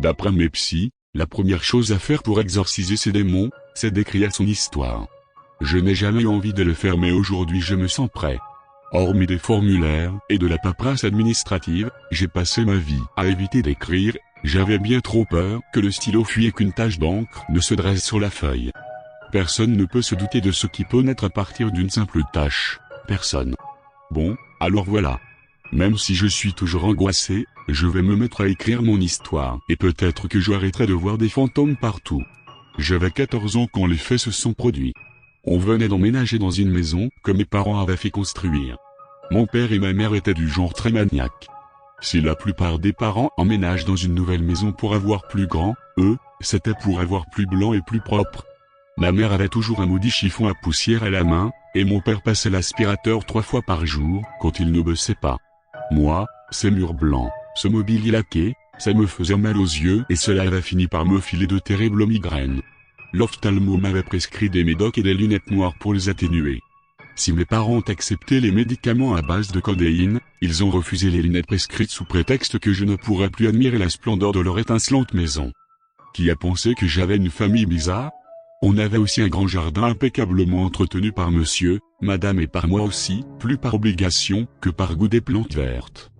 D'après mes psys, la première chose à faire pour exorciser ces démons, c'est d'écrire son histoire. Je n'ai jamais eu envie de le faire mais aujourd'hui je me sens prêt. Hormis des formulaires et de la paperasse administrative, j'ai passé ma vie à éviter d'écrire, j'avais bien trop peur que le stylo fuit et qu'une tache d'encre ne se dresse sur la feuille. Personne ne peut se douter de ce qui peut naître à partir d'une simple tache. Personne. Bon, alors voilà. Même si je suis toujours angoissé, je vais me mettre à écrire mon histoire et peut-être que j'arrêterai de voir des fantômes partout. J'avais 14 ans quand les faits se sont produits. On venait d'emménager dans une maison que mes parents avaient fait construire. Mon père et ma mère étaient du genre très maniaque. Si la plupart des parents emménagent dans une nouvelle maison pour avoir plus grand, eux, c'était pour avoir plus blanc et plus propre. Ma mère avait toujours un maudit chiffon à poussière à la main, et mon père passait l'aspirateur 3 fois par jour, quand il ne bossait pas. Moi, ces murs blancs, ce mobilier laqué, ça me faisait mal aux yeux et cela avait fini par me filer de terribles migraines. L'ophtalmo m'avait prescrit des médocs et des lunettes noires pour les atténuer. Si mes parents ont accepté les médicaments à base de codéine, ils ont refusé les lunettes prescrites sous prétexte que je ne pourrais plus admirer la splendeur de leur étincelante maison. Qui a pensé que j'avais une famille bizarre? On avait aussi un grand jardin impeccablement entretenu par monsieur, madame et par moi aussi, plus par obligation que par goût des plantes vertes.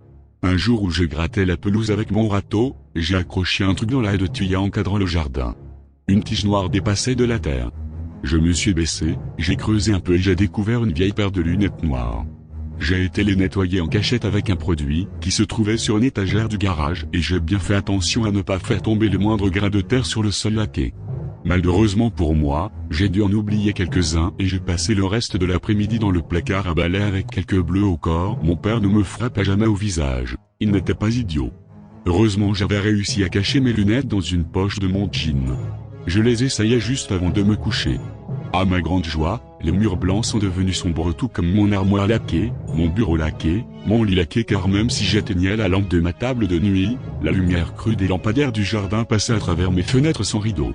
Un jour où je grattais la pelouse avec mon râteau, j'ai accroché un truc dans la haie de tuya encadrant le jardin. Une tige noire dépassait de la terre. Je me suis baissé, j'ai creusé un peu et j'ai découvert une vieille paire de lunettes noires. J'ai été les nettoyer en cachette avec un produit qui se trouvait sur une étagère du garage et j'ai bien fait attention à ne pas faire tomber le moindre grain de terre sur le sol laqué. Malheureusement pour moi, j'ai dû en oublier quelques-uns et j'ai passé le reste de l'après-midi dans le placard à balai avec quelques bleus au corps. Mon père ne me frappait jamais au visage, il n'était pas idiot. Heureusement j'avais réussi à cacher mes lunettes dans une poche de mon jean. Je les essayais juste avant de me coucher. À ma grande joie, les murs blancs sont devenus sombres tout comme mon armoire laquée, mon bureau laqué, mon lit laqué car même si j'éteignais la lampe de ma table de nuit, la lumière crue des lampadaires du jardin passait à travers mes fenêtres sans rideau.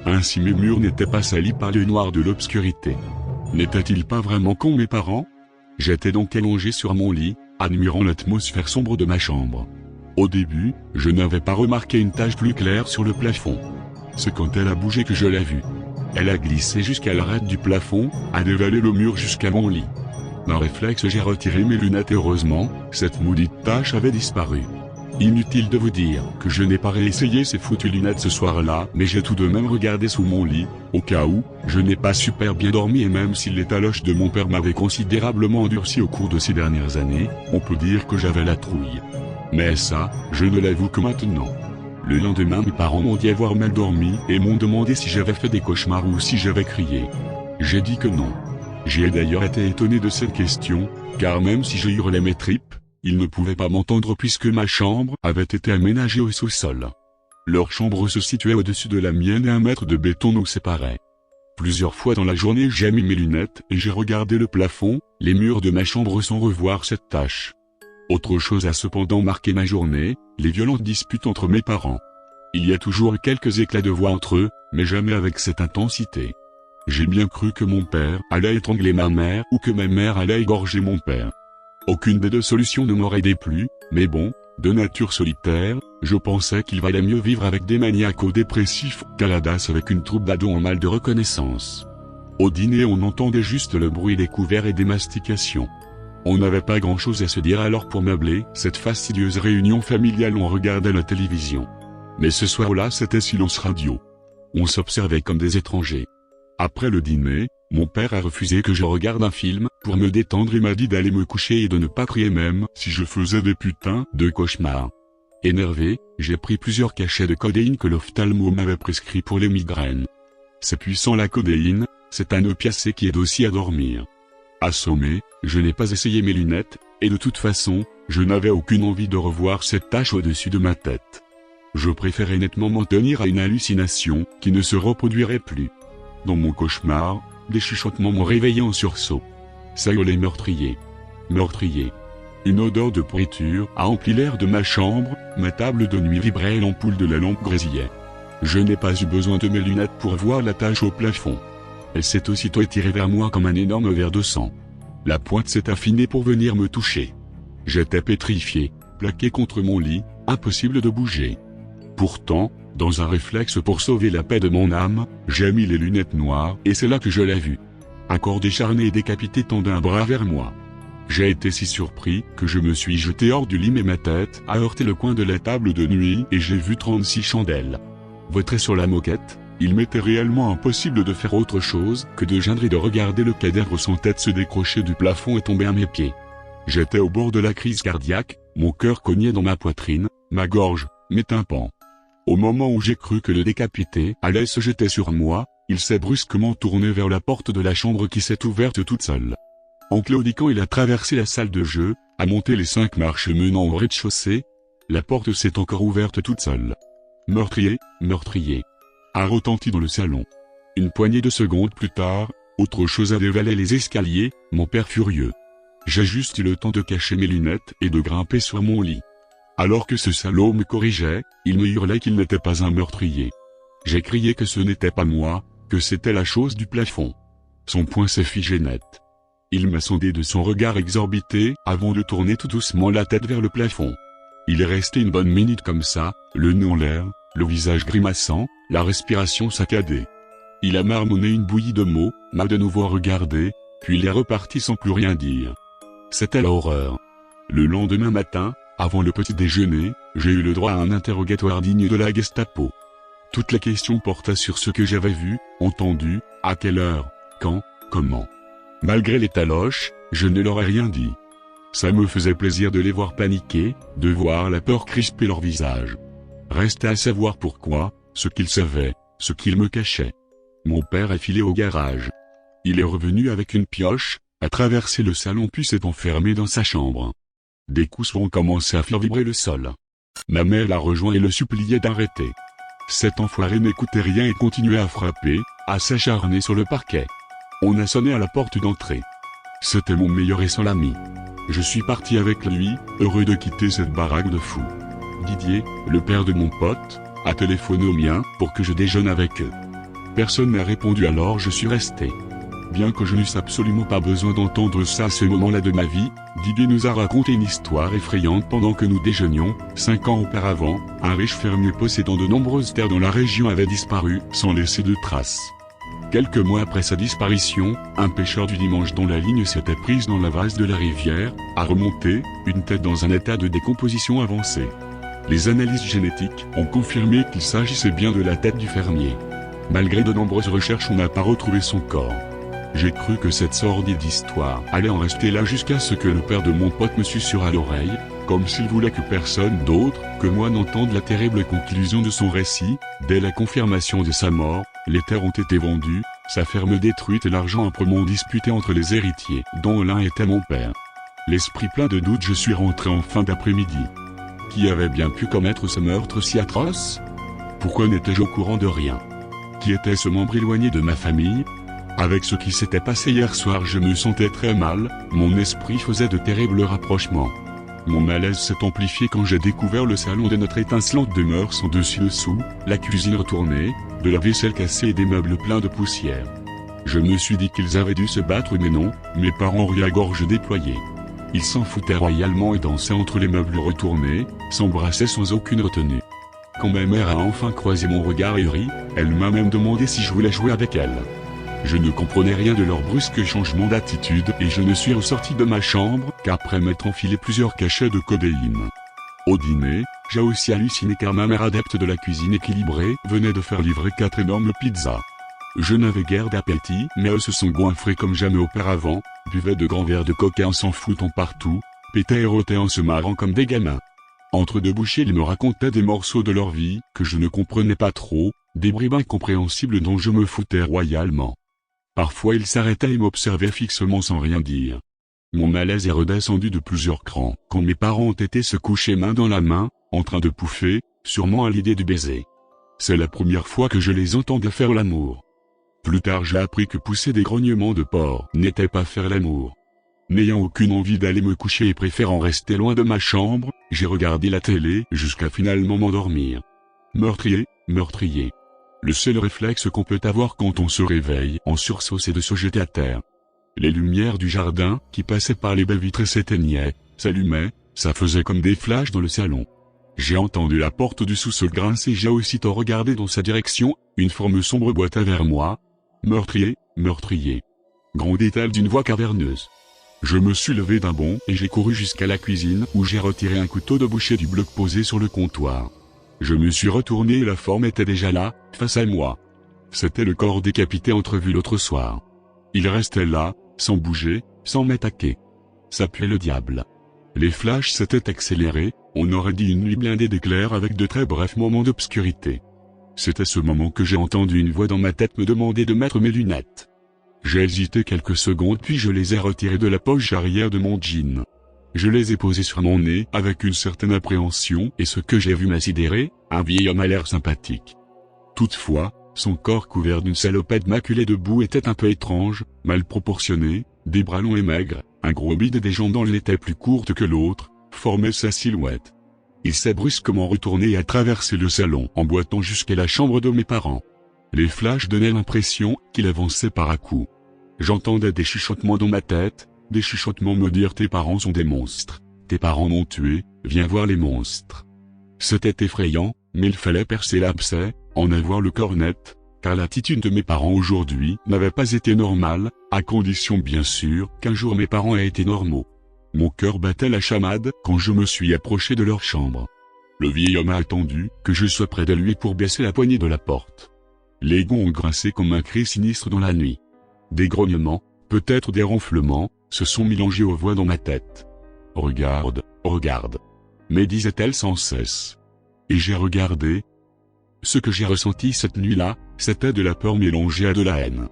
Ainsi mes murs n'étaient pas salis par le noir de l'obscurité. N'étaient-ils pas vraiment cons mes parents? J'étais donc allongé sur mon lit, admirant l'atmosphère sombre de ma chambre. Au début, je n'avais pas remarqué une tache plus claire sur le plafond. C'est quand elle a bougé que je l'ai vue. Elle a glissé jusqu'à l'arête du plafond, a dévalé le mur jusqu'à mon lit. D'un réflexe j'ai retiré mes lunettes et heureusement, cette maudite tache avait disparu. Inutile de vous dire que je n'ai pas réessayé ces foutues lunettes ce soir-là, mais j'ai tout de même regardé sous mon lit, au cas où, je n'ai pas super bien dormi et même si les taloches de mon père m'avaient considérablement endurci au cours de ces dernières années, on peut dire que j'avais la trouille. Mais ça, je ne l'avoue que maintenant. Le lendemain mes parents m'ont dit avoir mal dormi et m'ont demandé si j'avais fait des cauchemars ou si j'avais crié. J'ai dit que non. J'ai d'ailleurs été étonné de cette question, car même si je hurlais mes tripes, ils ne pouvaient pas m'entendre puisque ma chambre avait été aménagée au sous-sol. Leur chambre se situait au-dessus de la mienne et un mètre de béton nous séparait. Plusieurs fois dans la journée j'ai mis mes lunettes et j'ai regardé le plafond, les murs de ma chambre sans revoir cette tache. Autre chose a cependant marqué ma journée, les violentes disputes entre mes parents. Il y a toujours quelques éclats de voix entre eux, mais jamais avec cette intensité. J'ai bien cru que mon père allait étrangler ma mère ou que ma mère allait égorger mon père. Aucune des deux solutions ne m'aurait déplu, mais bon, de nature solitaire, je pensais qu'il valait mieux vivre avec des maniaco-dépressifs qu'à la DAS avec une troupe d'ados en mal de reconnaissance. Au dîner on entendait juste le bruit des couverts et des mastications. On n'avait pas grand-chose à se dire alors pour meubler cette fastidieuse réunion familiale on regardait la télévision. Mais ce soir-là c'était silence radio. On s'observait comme des étrangers. Après le dîner, mon père a refusé que je regarde un film, pour me détendre et m'a dit d'aller me coucher et de ne pas crier même si je faisais des putains de cauchemars. Énervé, j'ai pris plusieurs cachets de codéine que l'ophtalmo m'avait prescrit pour les migraines. C'est puissant la codéine, c'est un opiacé qui aide aussi à dormir. Assommé, je n'ai pas essayé mes lunettes, et de toute façon, je n'avais aucune envie de revoir cette tache au-dessus de ma tête. Je préférais nettement m'en tenir à une hallucination, qui ne se reproduirait plus. Dans mon cauchemar, des chuchotements m'ont réveillé en sursaut. Ça gueulait meurtrier. Meurtrier. Une odeur de pourriture a empli l'air de ma chambre, ma table de nuit vibrait et l'ampoule de la lampe grésillait. Je n'ai pas eu besoin de mes lunettes pour voir la tache au plafond. Elle s'est aussitôt étirée vers moi comme un énorme verre de sang. La pointe s'est affinée pour venir me toucher. J'étais pétrifié, plaqué contre mon lit, impossible de bouger. Pourtant, dans un réflexe pour sauver la paix de mon âme, j'ai mis les lunettes noires et c'est là que je l'ai vu. Un corps décharné et décapité tendait un bras vers moi. J'ai été si surpris que je me suis jeté hors du lit mais ma tête a heurté le coin de la table de nuit et j'ai vu 36 chandelles. Vautré sur la moquette, il m'était réellement impossible de faire autre chose que de geindre et de regarder le cadavre sans tête se décrocher du plafond et tomber à mes pieds. J'étais au bord de la crise cardiaque, mon cœur cognait dans ma poitrine, ma gorge, mes tympans. Au moment où j'ai cru que le décapité allait se jeter sur moi, il s'est brusquement tourné vers la porte de la chambre qui s'est ouverte toute seule. En claudiquant, il a traversé la salle de jeu, a monté les 5 marches menant au rez-de-chaussée. La porte s'est encore ouverte toute seule. Meurtrier, meurtrier, a retenti dans le salon. Une poignée de secondes plus tard, autre chose a dévalé les escaliers, mon père furieux. J'ai juste eu le temps de cacher mes lunettes et de grimper sur mon lit. Alors que ce salaud me corrigeait, il me hurlait qu'il n'était pas un meurtrier. J'ai crié que ce n'était pas moi, que c'était la chose du plafond. Son poing s'est figé net. Il m'a sondé de son regard exorbité avant de tourner tout doucement la tête vers le plafond. Il est resté une bonne minute comme ça, le nez en l'air, le visage grimaçant, la respiration saccadée. Il a marmonné une bouillie de mots, m'a de nouveau regardé, puis il est reparti sans plus rien dire. C'était l'horreur. Le lendemain matin, avant le petit déjeuner, j'ai eu le droit à un interrogatoire digne de la Gestapo. Toute la question porta sur ce que j'avais vu, entendu, à quelle heure, quand, comment. Malgré les taloches, je ne leur ai rien dit. Ça me faisait plaisir de les voir paniquer, de voir la peur crisper leur visage. Restait à savoir pourquoi, ce qu'ils savaient, ce qu'ils me cachaient. Mon père est filé au garage. Il est revenu avec une pioche, a traversé le salon puis s'est enfermé dans sa chambre. Des coups ont commencé à faire vibrer le sol. Ma mère l'a rejoint et le suppliait d'arrêter. Cet enfoiré n'écoutait rien et continuait à frapper, à s'acharner sur le parquet. On a sonné à la porte d'entrée. C'était mon meilleur et seul ami. Je suis parti avec lui, heureux de quitter cette baraque de fous. Didier, le père de mon pote, a téléphoné au mien pour que je déjeune avec eux. Personne n'a répondu alors je suis resté. Bien que je n'eusse absolument pas besoin d'entendre ça à ce moment-là de ma vie, Didier nous a raconté une histoire effrayante pendant que nous déjeunions. 5 ans auparavant, un riche fermier possédant de nombreuses terres dans la région avait disparu, sans laisser de traces. Quelques mois après sa disparition, un pêcheur du dimanche dont la ligne s'était prise dans la vase de la rivière, a remonté, une tête dans un état de décomposition avancée. Les analyses génétiques ont confirmé qu'il s'agissait bien de la tête du fermier. Malgré de nombreuses recherches, on n'a pas retrouvé son corps. J'ai cru que cette sordide histoire allait en rester là jusqu'à ce que le père de mon pote me susurre à l'oreille, comme s'il voulait que personne d'autre que moi n'entende la terrible conclusion de son récit. Dès la confirmation de sa mort, les terres ont été vendues, sa ferme détruite et l'argent âprement disputé entre les héritiers, dont l'un était mon père. L'esprit plein de doute, je suis rentré en fin d'après-midi. Qui avait bien pu commettre ce meurtre si atroce? Pourquoi n'étais-je au courant de rien? Qui était ce membre éloigné de ma famille? Avec ce qui s'était passé hier soir, je me sentais très mal, mon esprit faisait de terribles rapprochements. Mon malaise s'est amplifié quand j'ai découvert le salon de notre étincelante demeure sans dessus-dessous, la cuisine retournée, de la vaisselle cassée et des meubles pleins de poussière. Je me suis dit qu'ils avaient dû se battre mais non, mes parents riaient à gorge déployée. Ils s'en foutaient royalement et dansaient entre les meubles retournés, s'embrassaient sans aucune retenue. Quand ma mère a enfin croisé mon regard ahuri, elle m'a même demandé si je voulais jouer avec elle. Je ne comprenais rien de leur brusque changement d'attitude et je ne suis ressorti de ma chambre qu'après m'être enfilé plusieurs cachets de codéine. Au dîner, j'ai aussi halluciné car ma mère, adepte de la cuisine équilibrée, venait de faire livrer 4 énormes pizzas. Je n'avais guère d'appétit, mais eux se sont goinfrés comme jamais auparavant, buvaient de grands verres de coca en s'en foutant partout, pétaient et rotaient en se marrant comme des gamins. Entre deux bouchées, ils me racontaient des morceaux de leur vie que je ne comprenais pas trop, des bribes incompréhensibles dont je me foutais royalement. Parfois ils s'arrêtaient et m'observaient fixement sans rien dire. Mon malaise est redescendu de plusieurs crans quand mes parents ont été se coucher main dans la main, en train de pouffer, sûrement à l'idée du baiser. C'est la première fois que je les entendais faire l'amour. Plus tard j'ai appris que pousser des grognements de porc n'était pas faire l'amour. N'ayant aucune envie d'aller me coucher et préférant rester loin de ma chambre, j'ai regardé la télé jusqu'à finalement m'endormir. Meurtrier, meurtrier. Le seul réflexe qu'on peut avoir quand on se réveille en sursaut, c'est de se jeter à terre. Les lumières du jardin, qui passaient par les baies vitrées, s'éteignaient, s'allumaient, ça faisait comme des flashs dans le salon. J'ai entendu la porte du sous-sol grincer, j'ai aussitôt regardé dans sa direction, une forme sombre boita vers moi. Meurtrier, meurtrier. Grondait-elle d'une voix caverneuse. Je me suis levé d'un bond et j'ai couru jusqu'à la cuisine où j'ai retiré un couteau de boucher du bloc posé sur le comptoir. Je me suis retourné et la forme était déjà là, face à moi. C'était le corps décapité entrevu l'autre soir. Il restait là, sans bouger, sans m'attaquer. Ça puait le diable. Les flashs s'étaient accélérés, on aurait dit une nuit blindée d'éclairs avec de très brefs moments d'obscurité. C'est à ce moment que j'ai entendu une voix dans ma tête me demander de mettre mes lunettes. J'ai hésité quelques secondes puis je les ai retirées de la poche arrière de mon jean. Je les ai posées sur mon nez avec une certaine appréhension et ce que j'ai vu m'a sidéré, un vieil homme à l'air sympathique. Toutefois, son corps couvert d'une salopette maculée de boue était un peu étrange, mal proportionné, des bras longs et maigres, un gros bide et des jambes dont l'étaient plus courtes que l'autre, formaient sa silhouette. Il s'est brusquement retourné et a traversé le salon en boitant jusqu'à la chambre de mes parents. Les flashs donnaient l'impression qu'il avançait par à-coups. J'entendais des chuchotements dans ma tête, des chuchotements me dire « Tes parents sont des monstres, tes parents m'ont tué, viens voir les monstres ». C'était effrayant, mais il fallait percer l'abcès, en avoir le corps net, car l'attitude de mes parents aujourd'hui n'avait pas été normale, à condition bien sûr qu'un jour mes parents aient été normaux. Mon cœur battait la chamade quand je me suis approché de leur chambre. Le vieil homme a attendu que je sois près de lui pour baisser la poignée de la porte. Les gonds ont grincé comme un cri sinistre dans la nuit. Des grognements, peut-être des ronflements, se sont mélangés aux voix dans ma tête. « Regarde, regarde » me disait-elle sans cesse. Et j'ai regardé. Ce que j'ai ressenti cette nuit-là, c'était de la peur mélangée à de la haine.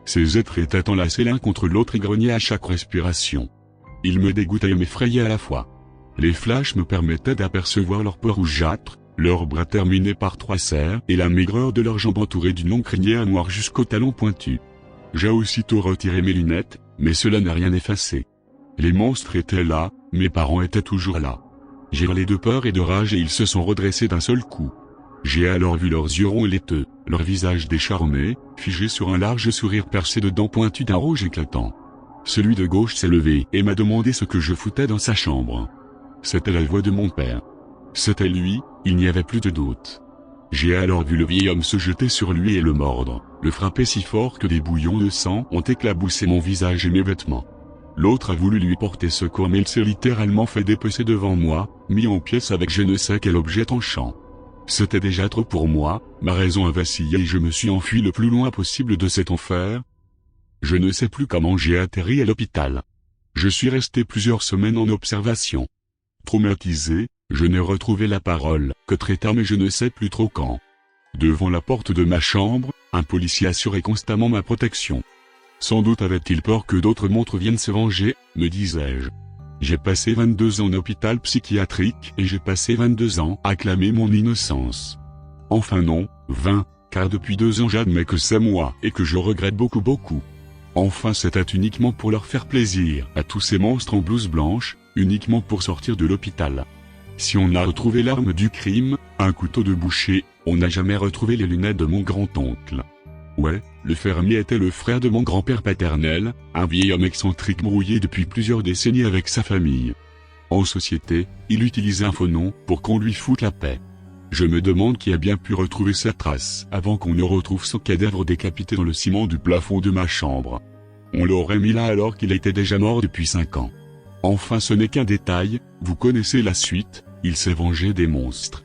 Ces êtres étaient enlacés l'un contre l'autre et grognaient à chaque respiration. Ils me dégoûtaient et m'effrayaient à la fois. Les flashs me permettaient d'apercevoir leur peau rougeâtre, leurs bras terminés par 3 serres et la maigreur de leurs jambes entourées d'une longue crinière noire jusqu'aux talons pointus. J'ai aussitôt retiré mes lunettes, mais cela n'a rien effacé. Les monstres étaient là, mes parents étaient toujours là. J'ai hurlé de peur et de rage et ils se sont redressés d'un seul coup. J'ai alors vu leurs yeux ronds et laiteux, leur visage décharné, figé sur un large sourire percé de dents pointues d'un rouge éclatant. Celui de gauche s'est levé et m'a demandé ce que je foutais dans sa chambre. C'était la voix de mon père. C'était lui, il n'y avait plus de doute. J'ai alors vu le vieil homme se jeter sur lui et le mordre, le frapper si fort que des bouillons de sang ont éclaboussé mon visage et mes vêtements. L'autre a voulu lui porter secours mais il s'est littéralement fait dépecer devant moi, mis en pièces avec je ne sais quel objet tranchant. C'était déjà trop pour moi, ma raison a vacillé et je me suis enfui le plus loin possible de cet enfer. Je ne sais plus comment j'ai atterri à l'hôpital. Je suis resté plusieurs semaines en observation. Traumatisé, je n'ai retrouvé la parole que très tard mais je ne sais plus trop quand. Devant la porte de ma chambre, un policier assurait constamment ma protection. Sans doute avait-il peur que d'autres monstres viennent se venger, me disais-je. J'ai passé 22 ans en hôpital psychiatrique et j'ai passé 22 ans à clamer mon innocence. Enfin non, 20, car depuis 2 ans j'admets que c'est moi et que je regrette beaucoup. Enfin c'était uniquement pour leur faire plaisir à tous ces monstres en blouse blanche, uniquement pour sortir de l'hôpital. Si on a retrouvé l'arme du crime, un couteau de boucher, on n'a jamais retrouvé les lunettes de mon grand-oncle. Ouais, le fermier était le frère de mon grand-père paternel, un vieil homme excentrique brouillé depuis plusieurs décennies avec sa famille. En société, il utilisait un faux nom pour qu'on lui foute la paix. Je me demande qui a bien pu retrouver sa trace avant qu'on ne retrouve son cadavre décapité dans le ciment du plafond de ma chambre. On l'aurait mis là alors qu'il était déjà mort depuis 5 ans. Enfin ce n'est qu'un détail, vous connaissez la suite, il s'est vengé des monstres.